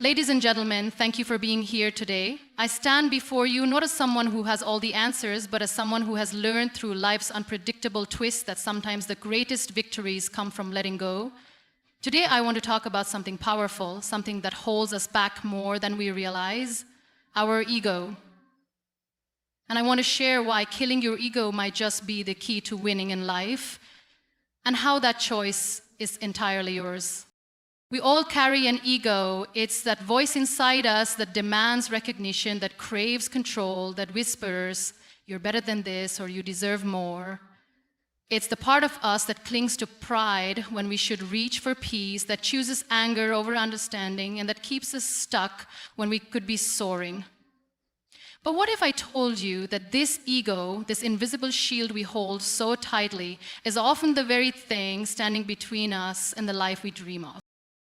Ladies and gentlemen, thank you for being here today. I stand before you not as someone who has all the answers, but as someone who has learned through life's unpredictable twists that sometimes the greatest victories come from letting go. Today, I want to talk about something powerful, something that holds us back more than we realize, our ego. And I want to share why killing your ego might just be the key to winning in life, and how that choice is entirely yours. We all carry an ego. It's that voice inside us that demands recognition, that craves control, that whispers, "You're better than this," or "You deserve more." It's the part of us that clings to pride when we should reach for peace, that chooses anger over understanding, and that keeps us stuck when we could be soaring. But what if I told you that this ego, this invisible shield we hold so tightly, is often the very thing standing between us and the life we dream of?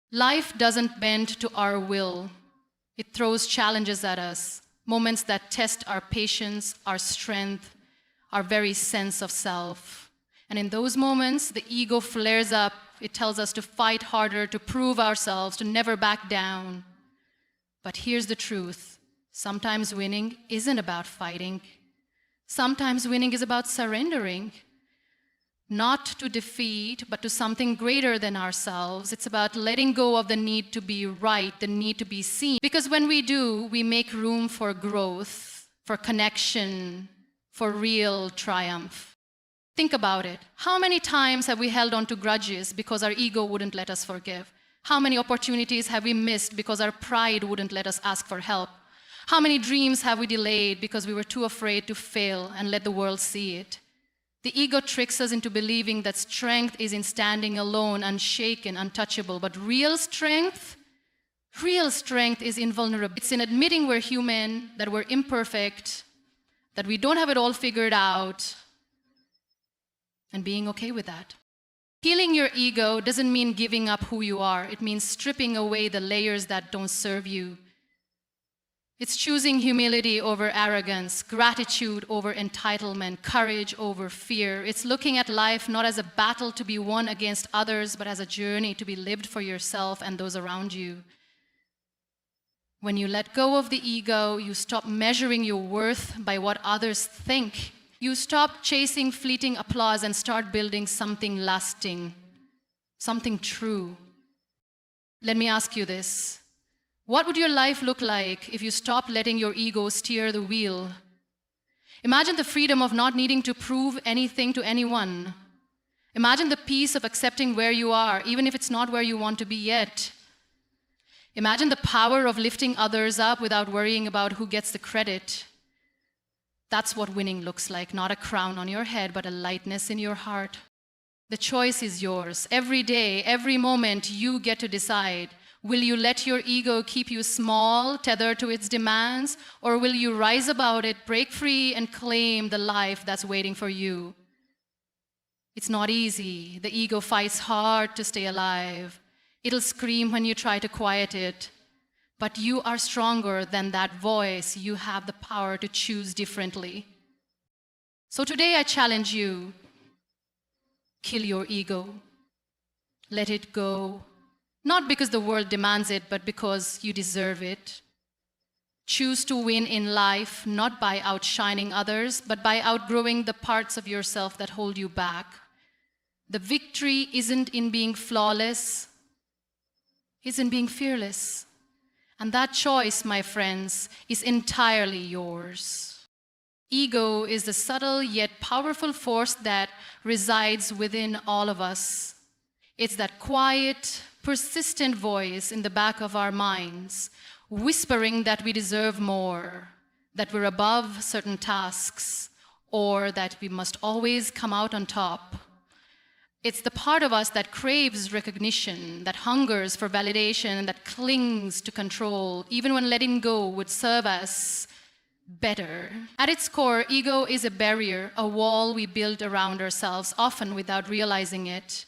Life doesn't bend to our will. It throws challenges at us, moments that test our patience, our strength, our very sense of self. And in those moments, the ego flares up. It tells us to fight harder, to prove ourselves, to never back down. But here's the truth. Sometimes winning isn't about fighting. Sometimes winning is about surrendering. Not to defeat, but to something greater than ourselves. It's about letting go of the need to be right, the need to be seen. Because when we do, we make room for growth, for connection, for real triumph. Think about it. How many times have we held on to grudges because our ego wouldn't let us forgive? How many opportunities have we missed because our pride wouldn't let us ask for help? How many dreams have we delayed because we were too afraid to fail and let the world see it? The ego tricks us into believing that strength is in standing alone, unshaken, untouchable. But real strength is in vulnerability. It's in admitting we're human, that we're imperfect, that we don't have it all figured out, and being okay with that. Healing your ego doesn't mean giving up who you are. It means stripping away the layers that don't serve you. It's choosing humility over arrogance, gratitude over entitlement, courage over fear. It's looking at life not as a battle to be won against others, but as a journey to be lived for yourself and those around you. When you let go of the ego, you stop measuring your worth by what others think. You stop chasing fleeting applause and start building something lasting, something true. Let me ask you this. What would your life look like if you stopped letting your ego steer the wheel? Imagine the freedom of not needing to prove anything to anyone. Imagine the peace of accepting where you are, even if it's not where you want to be yet. Imagine the power of lifting others up without worrying about who gets the credit. That's what winning looks like, not a crown on your head, but a lightness in your heart. The choice is yours. Every day, every moment, you get to decide. Will you let your ego keep you small, tethered to its demands, or will you rise above it, break free, and claim the life that's waiting for you? It's not easy. The ego fights hard to stay alive. It'll scream when you try to quiet it. But you are stronger than that voice. You have the power to choose differently. So today I challenge you. Kill your ego. Let it go. Not because the world demands it, but because you deserve it. Choose to win in life, not by outshining others, but by outgrowing the parts of yourself that hold you back. The victory isn't in being flawless, it's in being fearless. And that choice, my friends, is entirely yours. Ego is the subtle yet powerful force that resides within all of us. It's that quiet, persistent voice in the back of our minds, whispering that we deserve more, that we're above certain tasks, or that we must always come out on top. It's the part of us that craves recognition, that hungers for validation, that clings to control, even when letting go would serve us better. At its core, ego is a barrier, a wall we build around ourselves, often without realizing it,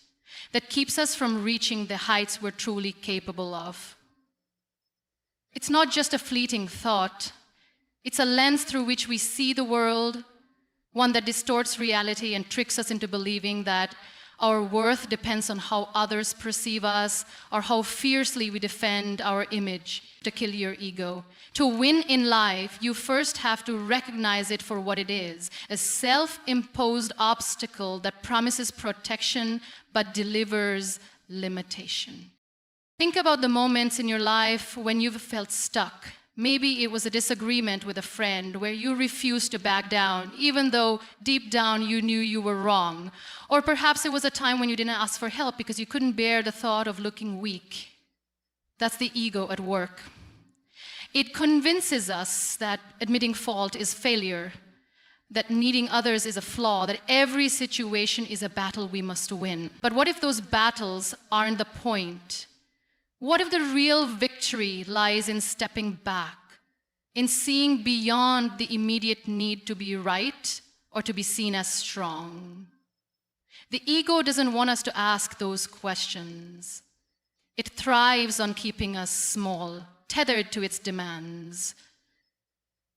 that keeps us from reaching the heights we're truly capable of. It's not just a fleeting thought. It's a lens through which we see the world, one that distorts reality and tricks us into believing that Our worth depends on how others perceive us or how fiercely we defend our image. To kill your ego. To win in life, you first have to recognize it for what it is, a self-imposed obstacle that promises protection but delivers limitation. Think about the moments in your life when you've felt stuck. Maybe it was a disagreement with a friend where you refused to back down, even though deep down you knew you were wrong. Or perhaps it was a time when you didn't ask for help because you couldn't bear the thought of looking weak. That's the ego at work. It convinces us that admitting fault is failure, that needing others is a flaw, that every situation is a battle we must win. But what if those battles aren't the point? What if the real victory lies in stepping back, in seeing beyond the immediate need to be right or to be seen as strong? The ego doesn't want us to ask those questions. It thrives on keeping us small, tethered to its demands.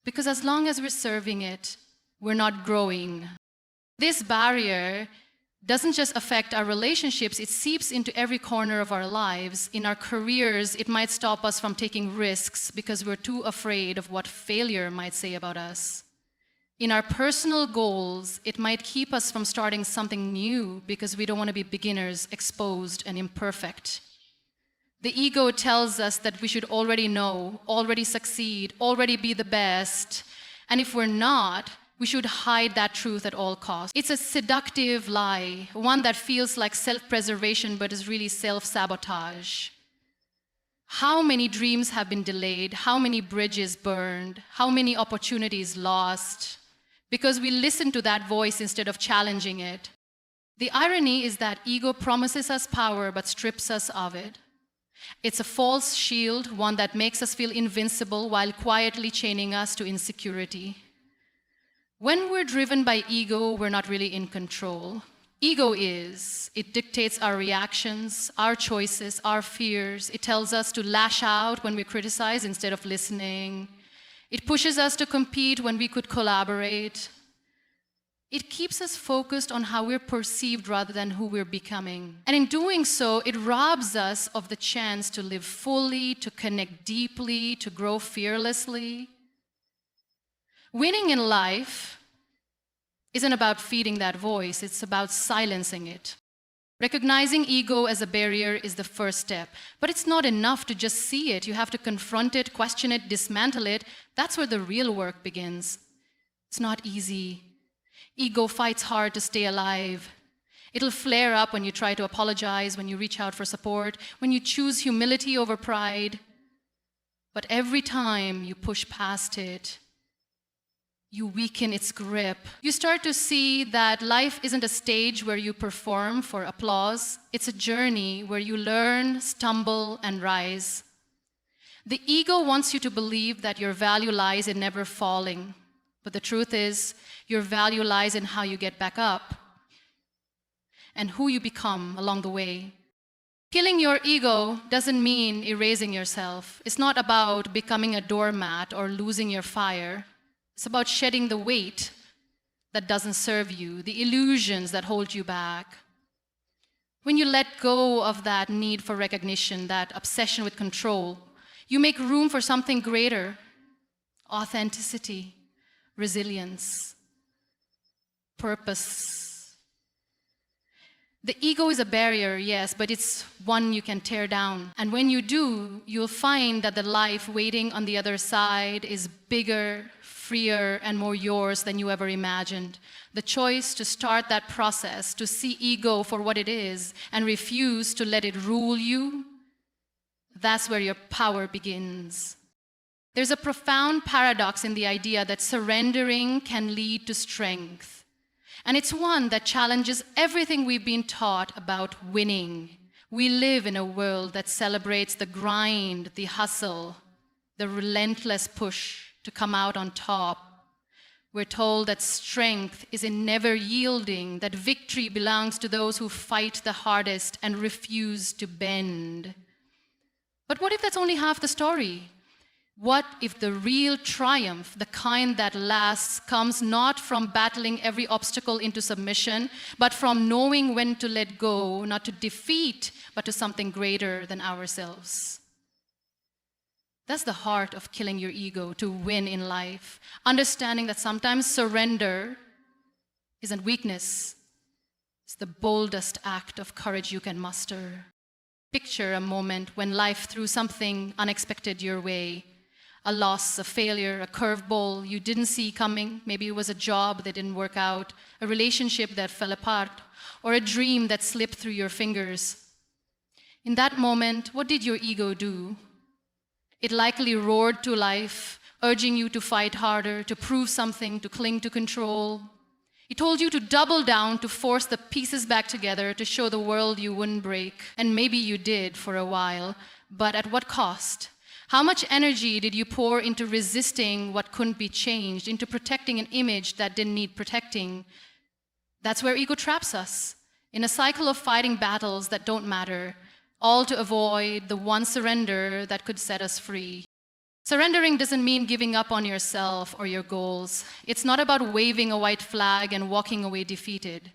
Because as long as we're serving it, we're not growing. This barrier doesn't just affect our relationships, it seeps into every corner of our lives. In our careers, it might stop us from taking risks because we're too afraid of what failure might say about us. In our personal goals, it might keep us from starting something new because we don't want to be beginners, exposed, and imperfect. The ego tells us that we should already know, already succeed, already be the best. And if we're not, we should hide that truth at all costs. It's a seductive lie, one that feels like self-preservation but is really self-sabotage. How many dreams have been delayed? How many bridges burned? How many opportunities lost? Because we listen to that voice instead of challenging it. The irony is that ego promises us power but strips us of it. It's a false shield, one that makes us feel invincible while quietly chaining us to insecurity. When we're driven by ego, we're not really in control. Ego is. It dictates our reactions, our choices, our fears. It tells us to lash out when we criticize instead of listening. It pushes us to compete when we could collaborate. It keeps us focused on how we're perceived rather than who we're becoming. And in doing so, it robs us of the chance to live fully, to connect deeply, to grow fearlessly. Winning in life isn't about feeding that voice, it's about silencing it. Recognizing ego as a barrier is the first step, but it's not enough to just see it. You have to confront it, question it, dismantle it. That's where the real work begins. It's not easy. Ego fights hard to stay alive. It'll flare up when you try to apologize, when you reach out for support, when you choose humility over pride. But every time you push past it, you weaken its grip. You start to see that life isn't a stage where you perform for applause. It's a journey where you learn, stumble, and rise. The ego wants you to believe that your value lies in never falling. But the truth is, your value lies in how you get back up and who you become along the way. Killing your ego doesn't mean erasing yourself. It's not about becoming a doormat or losing your fire. It's about shedding the weight that doesn't serve you, the illusions that hold you back. When you let go of that need for recognition, that obsession with control, you make room for something greater: authenticity, resilience, purpose. The ego is a barrier, yes, but it's one you can tear down. And when you do, you'll find that the life waiting on the other side is bigger, freer, and more yours than you ever imagined. The choice to start that process, to see ego for what it is and refuse to let it rule you, that's where your power begins. There's a profound paradox in the idea that surrendering can lead to strength. And it's one that challenges everything we've been taught about winning. We live in a world that celebrates the grind, the hustle, the relentless push to come out on top. We're told that strength is in never yielding, that victory belongs to those who fight the hardest and refuse to bend. But what if that's only half the story? What if the real triumph, the kind that lasts, comes not from battling every obstacle into submission, but from knowing when to let go, not to defeat, but to something greater than ourselves? That's the heart of killing your ego to win in life. Understanding that sometimes surrender isn't weakness. It's the boldest act of courage you can muster. Picture a moment when life threw something unexpected your way. A loss, a failure, a curveball you didn't see coming. Maybe it was a job that didn't work out, a relationship that fell apart, or a dream that slipped through your fingers. In that moment, what did your ego do? It likely roared to life, urging you to fight harder, to prove something, to cling to control. It told you to double down, to force the pieces back together, to show the world you wouldn't break. And maybe you did for a while, but at what cost? How much energy did you pour into resisting what couldn't be changed, into protecting an image that didn't need protecting? That's where ego traps us, in a cycle of fighting battles that don't matter, all to avoid the one surrender that could set us free. Surrendering doesn't mean giving up on yourself or your goals. It's not about waving a white flag and walking away defeated.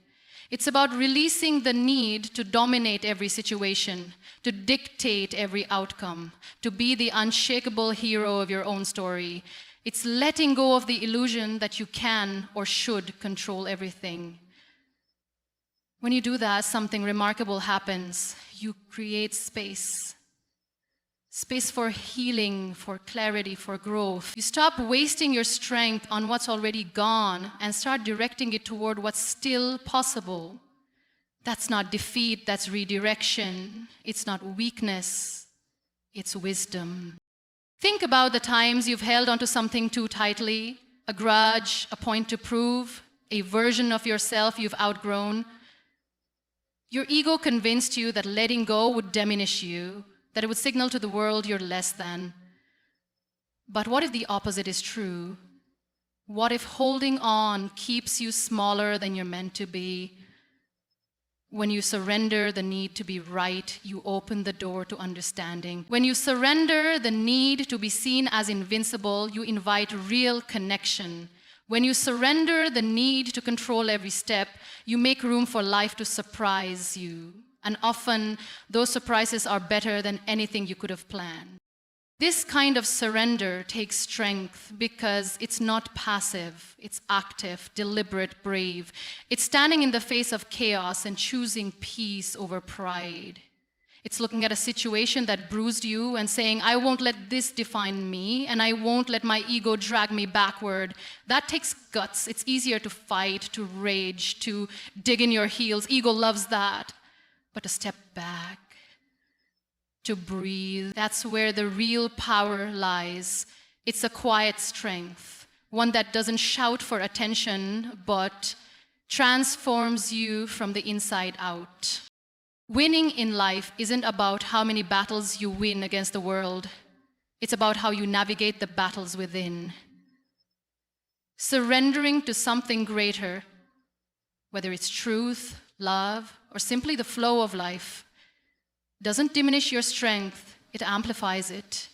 It's about releasing the need to dominate every situation, to dictate every outcome, to be the unshakable hero of your own story. It's letting go of the illusion that you can or should control everything. When you do that, something remarkable happens. You create space. Space for healing, for clarity, for growth. You stop wasting your strength on what's already gone and start directing it toward what's still possible. That's not defeat, that's redirection. It's not weakness, it's wisdom. Think about the times you've held onto something too tightly, a grudge, a point to prove, a version of yourself you've outgrown. Your ego convinced you that letting go would diminish you, that it would signal to the world you're less than. But what if the opposite is true? What if holding on keeps you smaller than you're meant to be? When you surrender the need to be right, you open the door to understanding. When you surrender the need to be seen as invincible, you invite real connection. When you surrender the need to control every step, you make room for life to surprise you. And often, those surprises are better than anything you could have planned. This kind of surrender takes strength because it's not passive, it's active, deliberate, brave. It's standing in the face of chaos and choosing peace over pride. It's looking at a situation that bruised you and saying, I won't let this define me, and I won't let my ego drag me backward. That takes guts. It's easier to fight, to rage, to dig in your heels. Ego loves that. But to step back, to breathe, that's where the real power lies. It's a quiet strength, one that doesn't shout for attention, but transforms you from the inside out. Winning in life isn't about how many battles you win against the world. It's about how you navigate the battles within. Surrendering to something greater, whether it's truth, love, or simply the flow of life, doesn't diminish your strength, it amplifies it.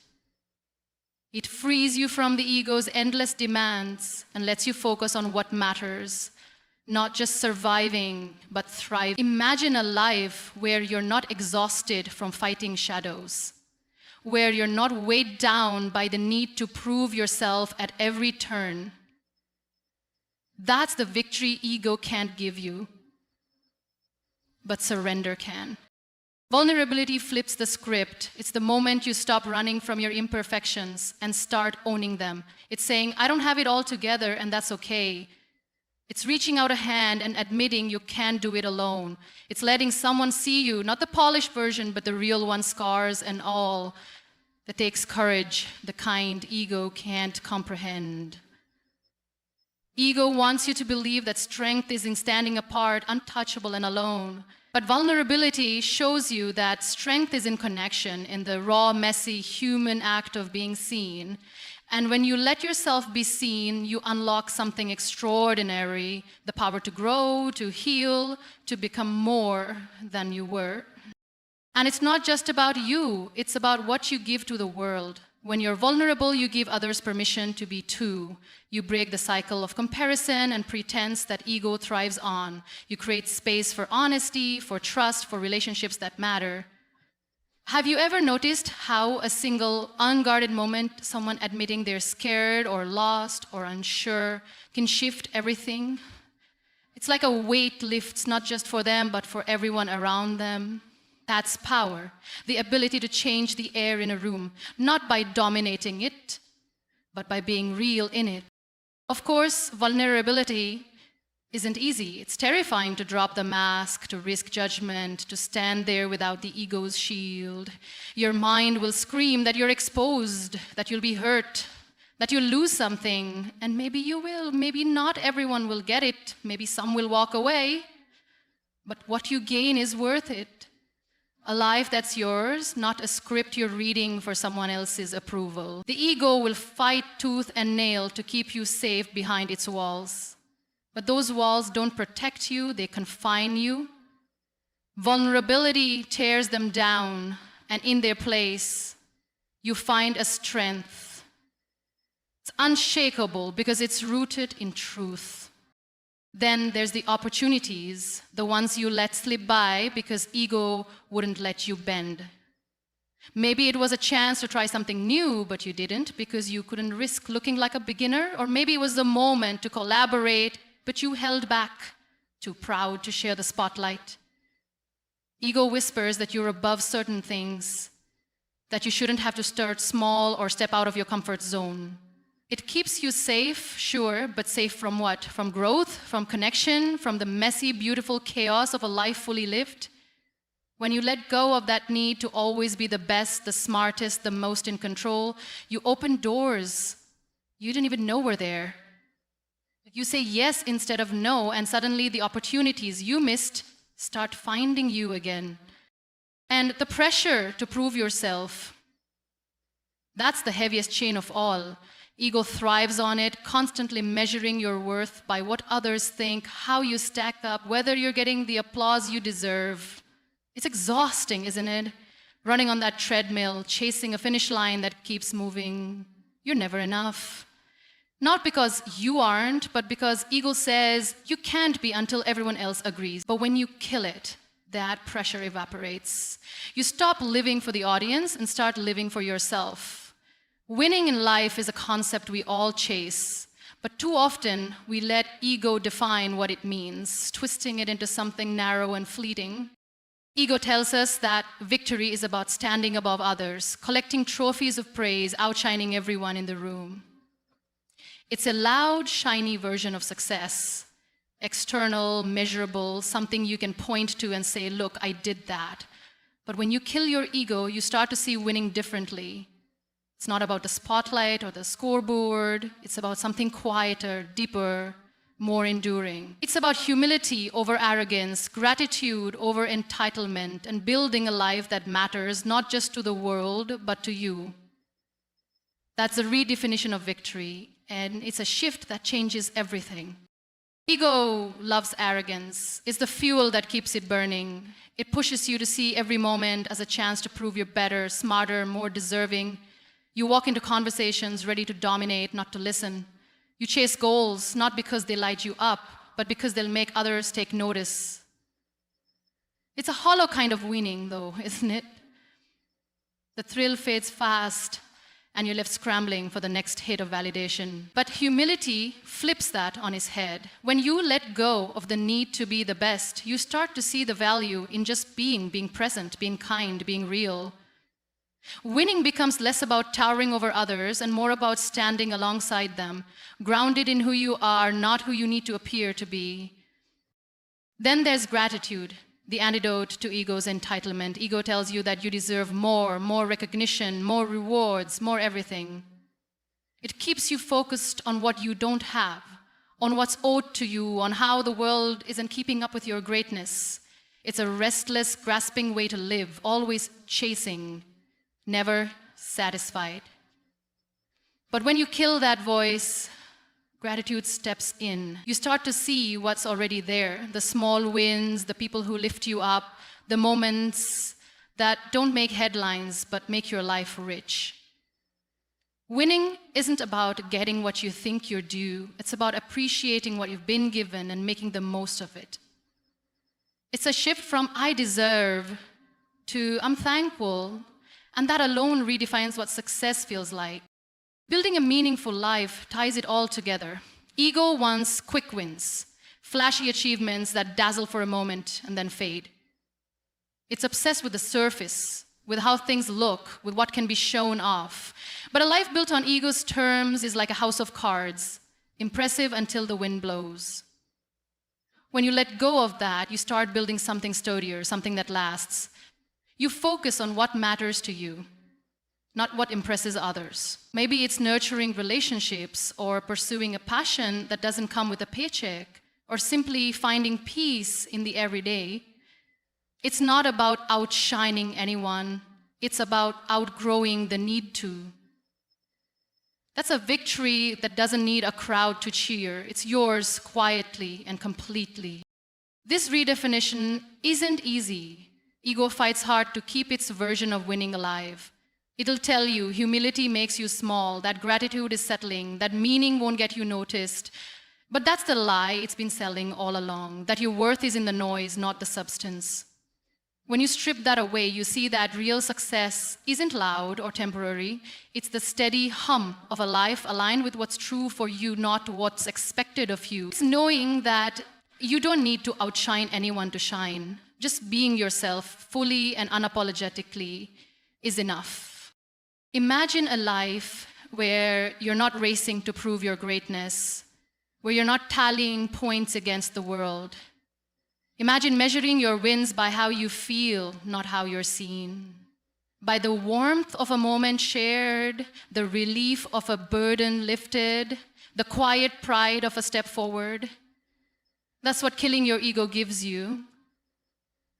It frees you from the ego's endless demands and lets you focus on what matters, not just surviving, but thriving. Imagine a life where you're not exhausted from fighting shadows, where you're not weighed down by the need to prove yourself at every turn. That's the victory ego can't give you, but surrender can. Vulnerability flips the script. It's the moment you stop running from your imperfections and start owning them. It's saying, I don't have it all together, and that's okay. It's reaching out a hand and admitting you can't do it alone. It's letting someone see you, not the polished version, but the real one, scars and all. That takes courage, the kind ego can't comprehend. Ego wants you to believe that strength is in standing apart, untouchable and alone. But vulnerability shows you that strength is in connection, in the raw, messy, human act of being seen. And when you let yourself be seen, you unlock something extraordinary, the power to grow, to heal, to become more than you were. And it's not just about you, it's about what you give to the world. When you're vulnerable, you give others permission to be too. You break the cycle of comparison and pretense that ego thrives on. You create space for honesty, for trust, for relationships that matter. Have you ever noticed how a single unguarded moment, someone admitting they're scared or lost or unsure, can shift everything? It's like a weight lifts not just for them, but for everyone around them. That's power, the ability to change the air in a room, not by dominating it, but by being real in it. Of course, vulnerability isn't easy. It's terrifying to drop the mask, to risk judgment, to stand there without the ego's shield. Your mind will scream that you're exposed, that you'll be hurt, that you'll lose something, and maybe you will. Maybe not everyone will get it. Maybe some will walk away. But what you gain is worth it. A life that's yours, not a script you're reading for someone else's approval. The ego will fight tooth and nail to keep you safe behind its walls. But those walls don't protect you, they confine you. Vulnerability tears them down, and in their place, you find a strength. It's unshakable because it's rooted in truth. Then there's the opportunities, the ones you let slip by because ego wouldn't let you bend. Maybe it was a chance to try something new, but you didn't because you couldn't risk looking like a beginner. Or maybe it was the moment to collaborate, but you held back, too proud to share the spotlight. Ego whispers that you're above certain things, that you shouldn't have to start small or step out of your comfort zone. It keeps you safe, sure, but safe from what? From growth, from connection, from the messy, beautiful chaos of a life fully lived? When you let go of that need to always be the best, the smartest, the most in control, you open doors you didn't even know were there. You say yes instead of no, and suddenly the opportunities you missed start finding you again. And the pressure to prove yourself, that's the heaviest chain of all. Ego thrives on it, constantly measuring your worth by what others think, how you stack up, whether you're getting the applause you deserve. It's exhausting, isn't it? Running on that treadmill, chasing a finish line that keeps moving. You're never enough. Not because you aren't, but because ego says you can't be until everyone else agrees. But when you kill it, that pressure evaporates. You stop living for the audience and start living for yourself. Winning in life is a concept we all chase, but too often we let ego define what it means, twisting it into something narrow and fleeting. Ego tells us that victory is about standing above others, collecting trophies of praise, outshining everyone in the room. It's a loud, shiny version of success, external, measurable, something you can point to and say, look, I did that. But when you kill your ego, you start to see winning differently. It's not about the spotlight or the scoreboard. It's about something quieter, deeper, more enduring. It's about humility over arrogance, gratitude over entitlement, and building a life that matters not just to the world, but to you. That's a redefinition of victory, and it's a shift that changes everything. Ego loves arrogance. It's the fuel that keeps it burning. It pushes you to see every moment as a chance to prove you're better, smarter, more deserving. You walk into conversations ready to dominate, not to listen. You chase goals, not because they light you up, but because they'll make others take notice. It's a hollow kind of winning, though, isn't it? The thrill fades fast, and you're left scrambling for the next hit of validation. But humility flips that on its head. When you let go of the need to be the best, you start to see the value in just being present, being kind, being real. Winning becomes less about towering over others and more about standing alongside them, grounded in who you are, not who you need to appear to be. Then there's gratitude, the antidote to ego's entitlement. Ego tells you that you deserve more recognition, more rewards, more everything. It keeps you focused on what you don't have, on what's owed to you, on how the world isn't keeping up with your greatness. It's a restless, grasping way to live, always chasing, never satisfied. But when you kill that voice, gratitude steps in. You start to see what's already there, the small wins, the people who lift you up, the moments that don't make headlines but make your life rich. Winning isn't about getting what you think you're due. It's about appreciating what you've been given and making the most of it. It's a shift from I deserve to I'm thankful, and that alone redefines what success feels like. Building a meaningful life ties it all together. Ego wants quick wins, flashy achievements that dazzle for a moment and then fade. It's obsessed with the surface, with how things look, with what can be shown off. But a life built on ego's terms is like a house of cards, impressive until the wind blows. When you let go of that, you start building something sturdier, something that lasts. You focus on what matters to you, not what impresses others. Maybe it's nurturing relationships or pursuing a passion that doesn't come with a paycheck, or simply finding peace in the everyday. It's not about outshining anyone. It's about outgrowing the need to. That's a victory that doesn't need a crowd to cheer. It's yours quietly and completely. This redefinition isn't easy. Ego fights hard to keep its version of winning alive. It'll tell you humility makes you small, that gratitude is settling, that meaning won't get you noticed. But that's the lie it's been selling all along, that your worth is in the noise, not the substance. When you strip that away, you see that real success isn't loud or temporary. It's the steady hum of a life aligned with what's true for you, not what's expected of you. It's knowing that you don't need to outshine anyone to shine. Just being yourself fully and unapologetically is enough. Imagine a life where you're not racing to prove your greatness, where you're not tallying points against the world. Imagine measuring your wins by how you feel, not how you're seen. By the warmth of a moment shared, the relief of a burden lifted, the quiet pride of a step forward. That's what killing your ego gives you.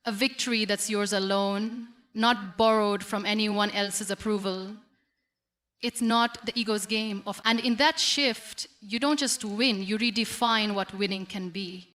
A victory that's yours alone, not borrowed from anyone else's approval. It's not the ego's game. And in that shift, you don't just win, you redefine what winning can be.